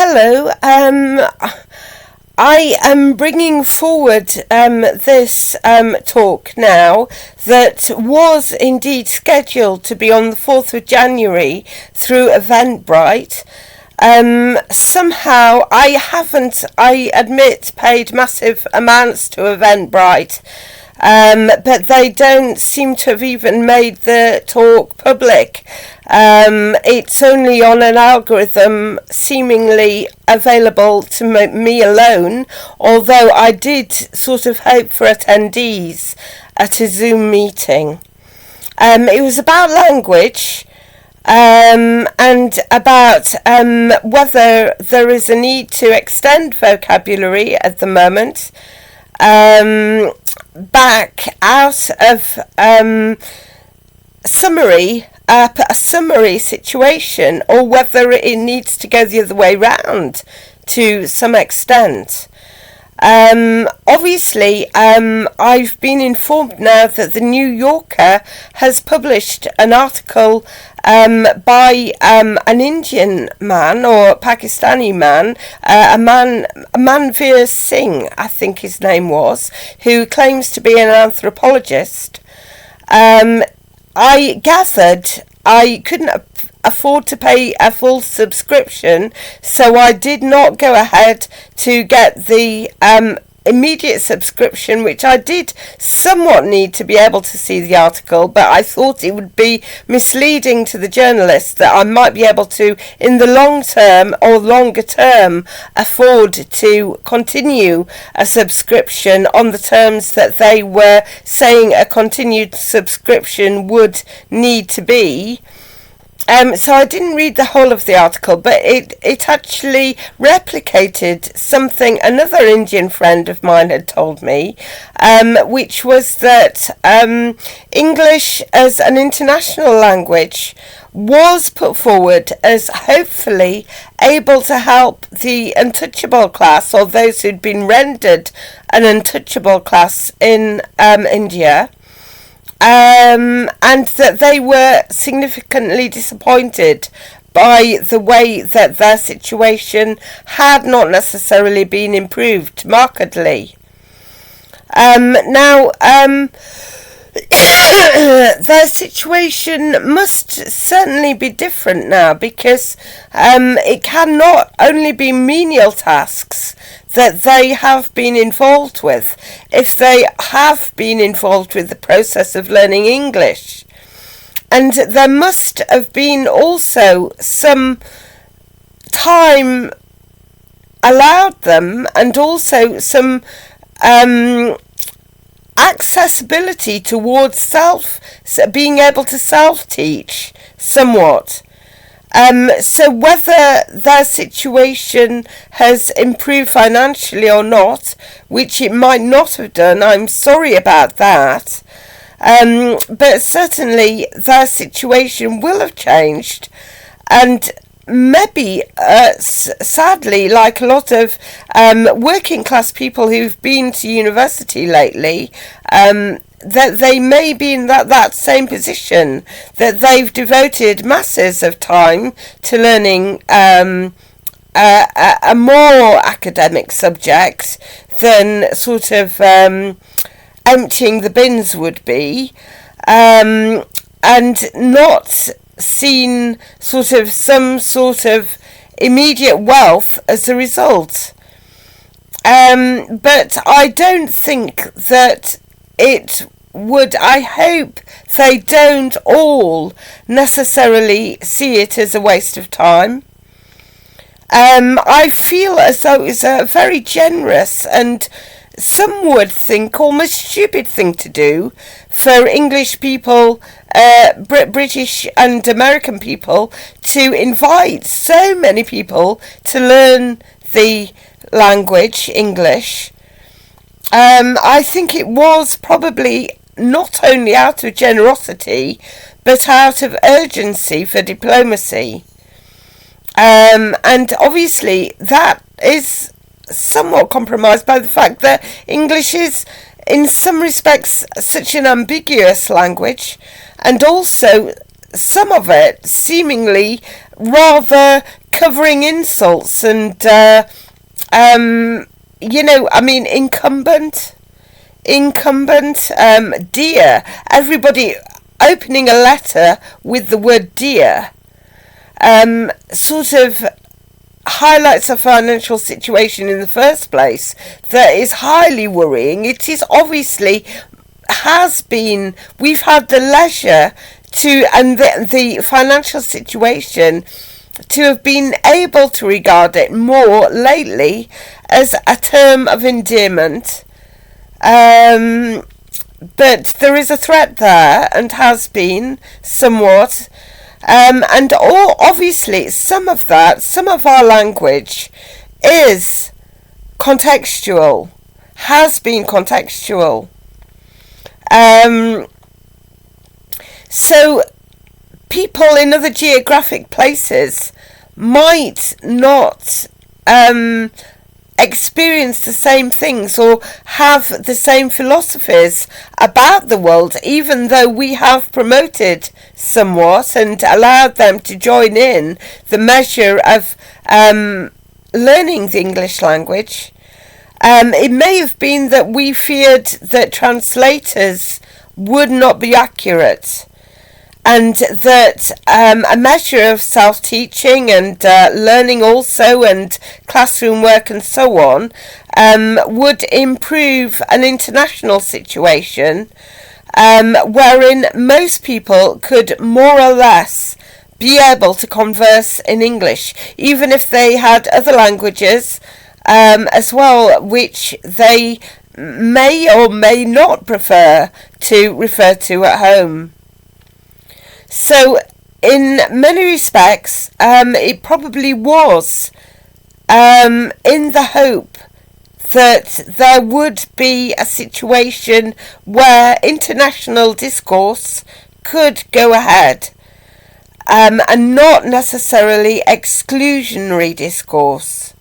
Hello. I am bringing forward this talk now that was indeed scheduled to be on the 4th of January through Eventbrite. Somehow I haven't, I admit, paid massive amounts to Eventbrite. But they don't seem to have even made the talk public. It's only on an algorithm seemingly available to me alone, although I did sort of hope for attendees at a Zoom meeting. It was about language, and about whether there is a need to extend vocabulary at the moment. Back out of a summary situation, or whether it needs to go the other way round to some extent. Obviously, I've been informed now that the New Yorker has published an article by an Indian man or Pakistani man, Manveer Singh, I think his name was, who claims to be an anthropologist. I gathered I couldn't afford to pay a full subscription, so I did not go ahead to get the immediate subscription, which I did somewhat need to be able to see the article, but I thought it would be misleading to the journalists that I might be able to, in the long term or longer term, afford to continue a subscription on the terms that they were saying a continued subscription would need to be. So I didn't read the whole of the article, but it actually replicated something another Indian friend of mine had told me, which was that English as an international language was put forward as hopefully able to help the untouchable class, or those who'd been rendered an untouchable class in India. And that they were significantly disappointed by the way that their situation had not necessarily been improved markedly. Their situation must certainly be different now, because it cannot only be menial tasks that they have been involved with, if they have been involved with the process of learning English. And there must have been also some time allowed them, and also some accessibility towards being able to self-teach somewhat. So whether their situation has improved financially or not, which it might not have done, I'm sorry about that, but certainly their situation will have changed, and maybe, sadly, like a lot of working class people who've been to university lately, that they may be in that same position, that they've devoted masses of time to learning a more academic subject than sort of emptying the bins would be, and not seen some sort of immediate wealth as a result. But I don't think that it would, I hope they don't all necessarily see it as a waste of time. I feel as though it's a very generous, and some would think almost stupid thing to do, for English people, British and American people, to invite so many people to learn the language English. I think it was probably not only out of generosity, but out of urgency for diplomacy. And obviously that is somewhat compromised by the fact that English is, in some respects, such an ambiguous language, and also some of it seemingly rather covering insults and, incumbent, dear. Everybody opening a letter with the word dear, sort of highlights a financial situation in the first place that is highly worrying. It is obviously we've had the leisure to, and the financial situation, to have been able to regard it more lately as a term of endearment. But there is a threat there, and has been somewhat. Obviously, some of our language is contextual, has been contextual. So people in other geographic places might not experience the same things or have the same philosophies about the world, even though we have promoted somewhat and allowed them to join in the measure of learning the English language. It may have been that we feared that translators would not be accurate, and that a measure of self-teaching and learning also, and classroom work and so on, would improve an international situation wherein most people could more or less be able to converse in English, even if they had other languages as well, which they may or may not prefer to refer to at home. So, in many respects, it probably was in the hope that there would be a situation where international discourse could go ahead, and not necessarily exclusionary discourse.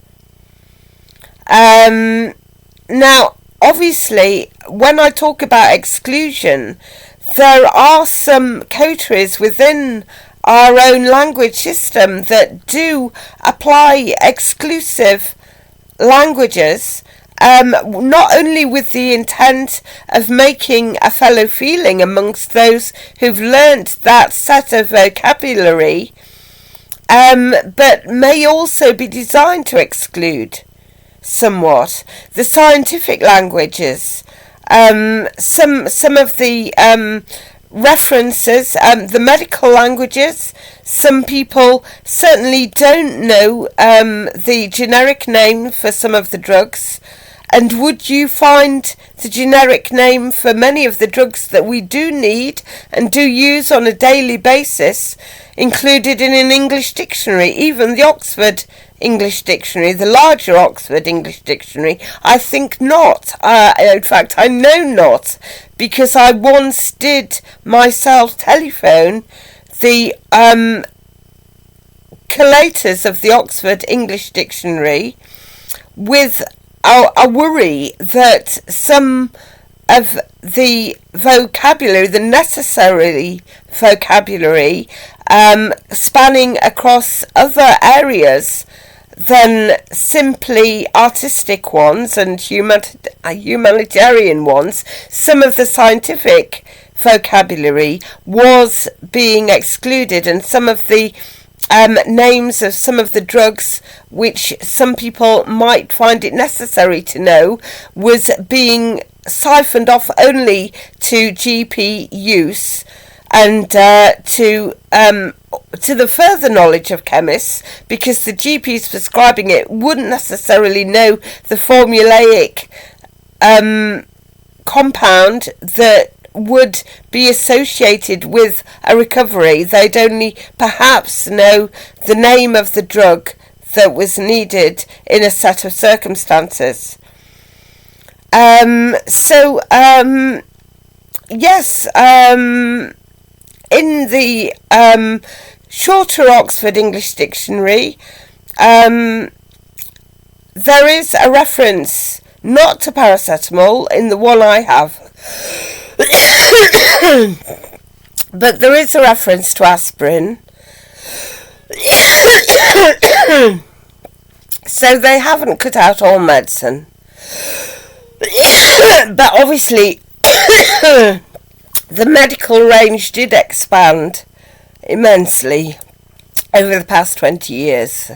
Now, obviously, when I talk about exclusion, there are some coteries within our own language system that do apply exclusive languages, not only with the intent of making a fellow feeling amongst those who've learnt that set of vocabulary, but may also be designed to exclude somewhat the scientific languages. Some of the references, the medical languages. Some people certainly don't know the generic name for some of the drugs. And would you find the generic name for many of the drugs that we do need and do use on a daily basis included in an English dictionary, even the Oxford English Dictionary, the larger Oxford English Dictionary? I think not. In fact, I know not, because I once did myself telephone the collators of the Oxford English Dictionary with a worry that some of the vocabulary, the necessary vocabulary, spanning across other areas than simply artistic ones and humanitarian ones, some of the scientific vocabulary was being excluded, and some of the names of some of the drugs which some people might find it necessary to know was being siphoned off only to GP use and to the further knowledge of chemists, because the GPs prescribing it wouldn't necessarily know the formulaic compound that would be associated with a recovery. They'd only perhaps know the name of the drug that was needed in a set of circumstances. Yes, in the shorter Oxford English Dictionary, there is a reference not to paracetamol in the one I have, but there is a reference to aspirin. So they haven't cut out all medicine. But obviously, the medical range did expand immensely over the past 20 years.